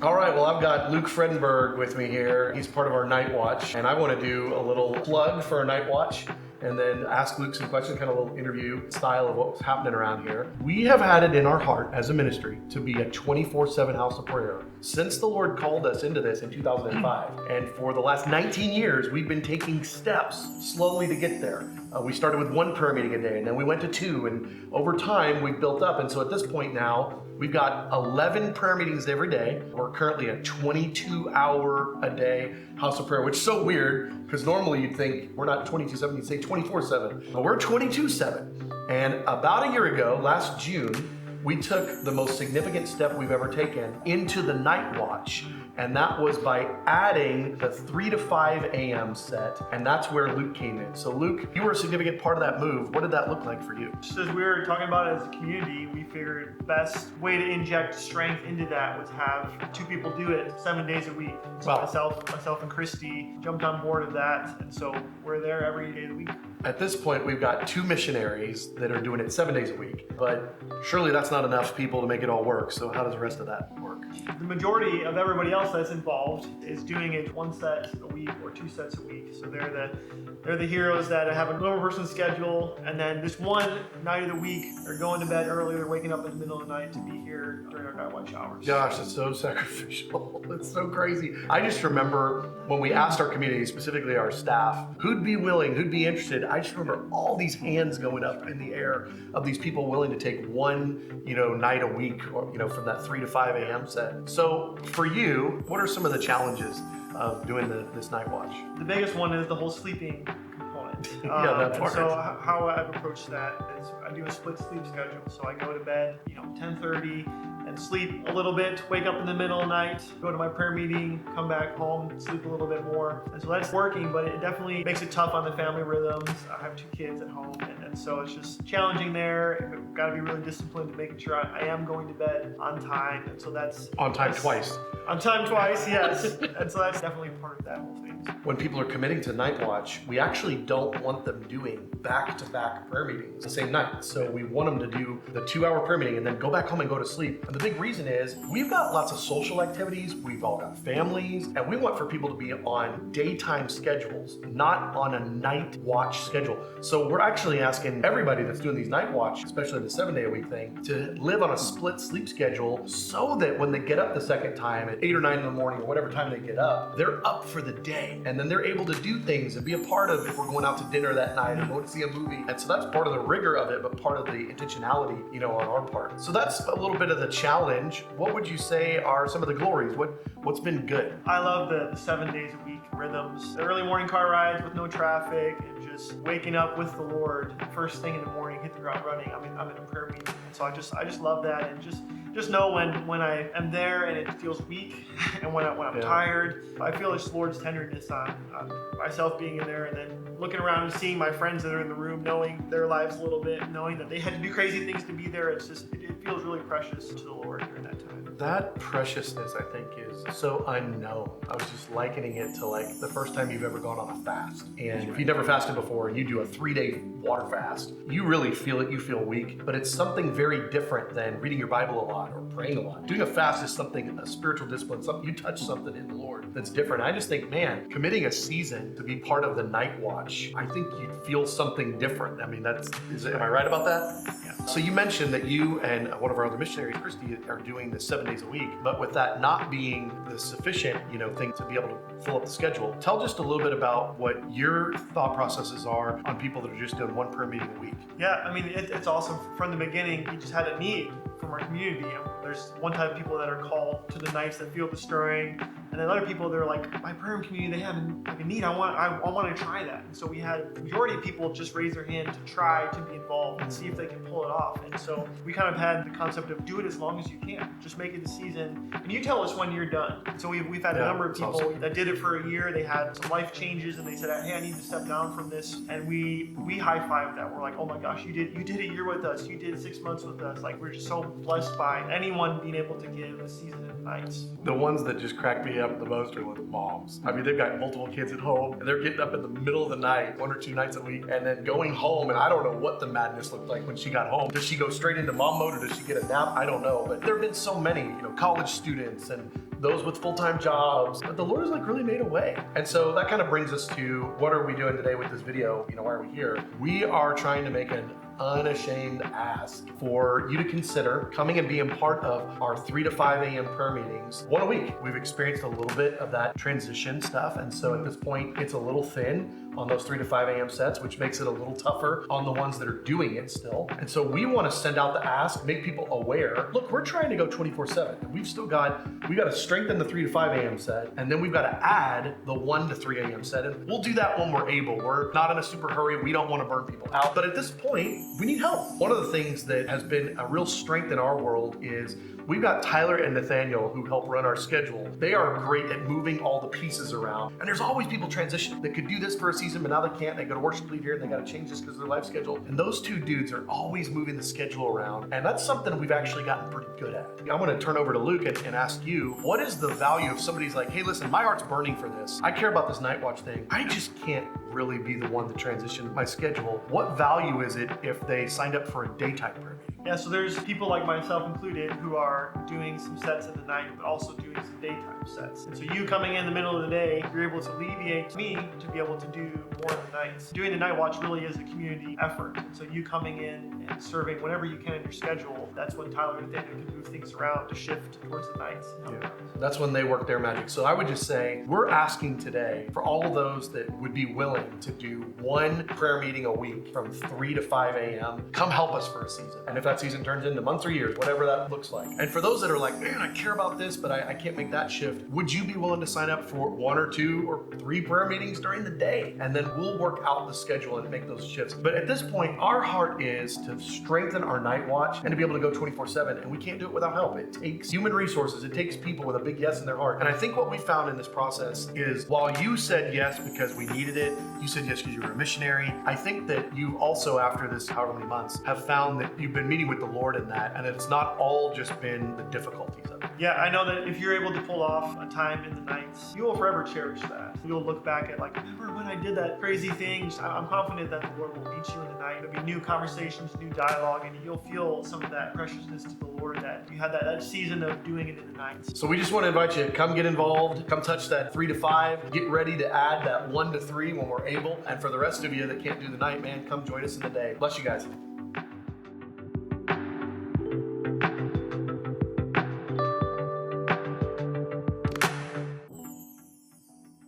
All right, well, I've got Luke Fredenberg with me here. He's part of our Night Watch, and I want to do a little plug for our Night Watch and then ask Luke some questions, kind of a little interview style of what's happening around here. We have had it in our heart as a ministry to be a 24/7 house of prayer since the Lord called us into this in 2005. And for the last 19 years, we've been taking steps slowly to get there. We started with 1 prayer meeting a day, and then we went to 2, and over time we've built up. And so at this point now, we've got 11 prayer meetings every day. We're currently a 22-hour a day house of prayer, which is so weird because normally you'd think we're not 22/7, you'd say 24/7, but we're 22/7. And about a year ago, last June, we took the most significant step we've ever taken into the Night Watch, and that was by adding the 3 to 5 a.m. set, and that's where Luke came in. So Luke, you were a significant part of that move. What did that look like for you? Just as we were talking about it as a community, we figured the best way to inject strength into that was have 2 people do it 7 days a week. So Wow. myself and Christy jumped on board of that, and so we're there every day of the week. At this point, we've got 2 missionaries that are doing it 7 days a week, but surely that's not enough people to make it all work. So how does the rest of that work? The majority of everybody else that's involved is doing it 1 set a week or 2 sets a week. So they're the heroes that have a normal person's schedule, and then this one night of the week they're going to bed early, they're waking up in the middle of the night to be here during our Night Watch hours. Gosh, that's so sacrificial. It's so crazy. I just remember when we asked our community, specifically our staff, who'd be willing, who'd be interested. I just remember all these hands going up in the air of these people willing to take one, night a week, or, from that 3 to 5 a.m. set. So for you, what are some of the challenges of doing this Night Watch? The biggest one is the whole sleeping component. Yeah, that part. So how I've approached that is I do a split sleep schedule. So I go to bed, 10:30, and sleep a little bit, wake up in the middle of the night, go to my prayer meeting, come back home, sleep a little bit more. And so that's working, but it definitely makes it tough on the family rhythms. I have 2 kids at home, and so it's just challenging there. I've got to be really disciplined to making sure I am going to bed on time. And so that's On time twice. On time twice, yes. And so that's definitely part of that whole thing. When people are committing to Night Watch, we actually don't want them doing back-to-back prayer meetings the same night. So we want them to do the 2-hour prayer meeting and then go back home and go to sleep. And the big reason is we've got lots of social activities, we've all got families, and we want for people to be on daytime schedules, not on a night watch schedule. So we're actually asking everybody that's doing these Night Watch, especially the 7-day-a-week thing, to live on a split sleep schedule so that when they get up the second time at 8 or 9 in the morning or whatever time they get up, they're up for the day. And then they're able to do things and be a part of if we're going out to dinner that night or going to see a movie. And so that's part of the rigor of it, but part of the intentionality, on our part. So that's a little bit of the challenge. What would you say are some of the glories? What's been good? I love the 7 days a week rhythms. The early morning car rides with no traffic and just waking up with the Lord first thing in the morning, hit the ground running. I'm in a prayer meeting. And so I just love that, and just know when I am there and it feels weak and when I'm tired, I feel this Lord's tenderness on myself being in there, and then looking around and seeing my friends that are in the room, knowing their lives a little bit, knowing that they had to do crazy things to be there. It feels really precious to the Lord during that time. That preciousness, I think, is so unknown. I was just likening it to like the first time you've ever gone on a fast. And if you've never fasted before and you do a 3-day water fast, you really feel it, you feel weak, but it's something very different than reading your Bible a lot or praying a lot. Doing a fast is a spiritual discipline, something you touch something in the Lord that's different. I just think, man, committing a season to be part of the Night Watch, I think you'd feel something different. I mean, am I right about that? Yeah. So you mentioned that you and one of our other missionaries, Christy, are doing this 7 days a week, but with that not being the sufficient, thing to be able to fill up the schedule, tell just a little bit about what your thought processes are on people that are just doing 1 prayer meeting a week. Yeah, I mean, it's awesome. From the beginning, we just had a need from our community. There's one type of people that are called to the nights that feel the stirring, and then other people, they're like, my prayer community, they have a need. I want to try that. And so we had the majority of people just raise their hand to try to be involved and see if they can pull it off. And so we kind of had the concept of do it as long as you can. Just make it a season, and you tell us when you're done. So we've had a number of people that did it for a year. They had some life changes, and they said, hey, I need to step down from this. And we high-fived that. We're like, oh my gosh, you did a year with us. You did 6 months with us. Like, we're just so blessed by anyone being able to give a season of nights. The ones that just crack me up the most are with moms. I mean, they've got multiple kids at home, and they're getting up in the middle of the night, 1 or 2 nights a week, and then going home, and I don't know what the madness looked like when she got home. Does she go straight into mom mode, or does she get a nap? I don't know, but there have been so many, college students and those with full-time jobs, but the Lord has like really made a way. And so that kind of brings us to what are we doing today with this video? Why are we here? We are trying to make an unashamed ask for you to consider coming and being part of our 3 to 5 a.m. prayer meetings 1 a week. We've experienced a little bit of that transition stuff, and so at this point it's a little thin on those 3 to 5 a.m. sets, which makes it a little tougher on the ones that are doing it still. And so we want to send out the ask, make people aware. Look, we're trying to go 24/7, and we got to strengthen the 3 to 5 a.m. set, and then we've got to add the 1 to 3 a.m. set, and we'll do that when we're able. We're not in a super hurry. We don't want to burn people out, but at this point, we need help. One of the things that has been a real strength in our world is we've got Tyler and Nathaniel who help run our schedule. They are great at moving all the pieces around. And there's always people transitioning that could do this for a season, but now they can't. They go to worship lead here and they got to change this because of their life schedule. And those two dudes are always moving the schedule around. And that's something we've actually gotten pretty good at. I'm going to turn over to Luke and ask you, what is the value if somebody's like, hey, listen, my heart's burning for this. I care about this night watch thing. I just can't really be the one to transition my schedule. What value is it if they signed up for a daytime prayer meeting? Yeah, so there's people like myself included who are doing some sets in the night, but also doing some daytime sets. And so you coming in the middle of the day, you're able to alleviate me to be able to do more of the nights. Doing the night watch really is a community effort. And so you coming in and serving whenever you can in your schedule, that's when Tyler and Nathaniel can move things around to shift towards the nights. Yeah. That's when they work their magic. So I would just say, we're asking today for all of those that would be willing to do 1 prayer meeting a week from 3 to 5 a.m. Come help us for a season. And if that season turns into months or years, whatever that looks like. And for those that are like, man, I care about this, but I can't make that shift, would you be willing to sign up for 1 or 2 or 3 prayer meetings during the day? And then we'll work out the schedule and make those shifts. But at this point, our heart is to strengthen our night watch and to be able to go 24/7. And we can't do it without help. It takes human resources. It takes people with a big yes in their heart. And I think what we found in this process is while you said yes because we needed it, you said yes because you were a missionary, I think that you also, after this however many months, have found that you've been meeting with the Lord in that, and it's not all just been the difficulties of it. Yeah, I know that if you're able to pull off a time in the nights, you will forever cherish that. You'll look back at like, remember when I did that crazy thing? I'm confident that the Lord will meet you in the night. There'll be new conversations, new dialogue, and you'll feel some of that preciousness to the Lord that you had that season of doing it in the nights. So we just want to invite you to come get involved, come touch that 3 to 5, get ready to add that 1 to 3 when we're able. And for the rest of you that can't do the night, man, come join us in the day. Bless you guys.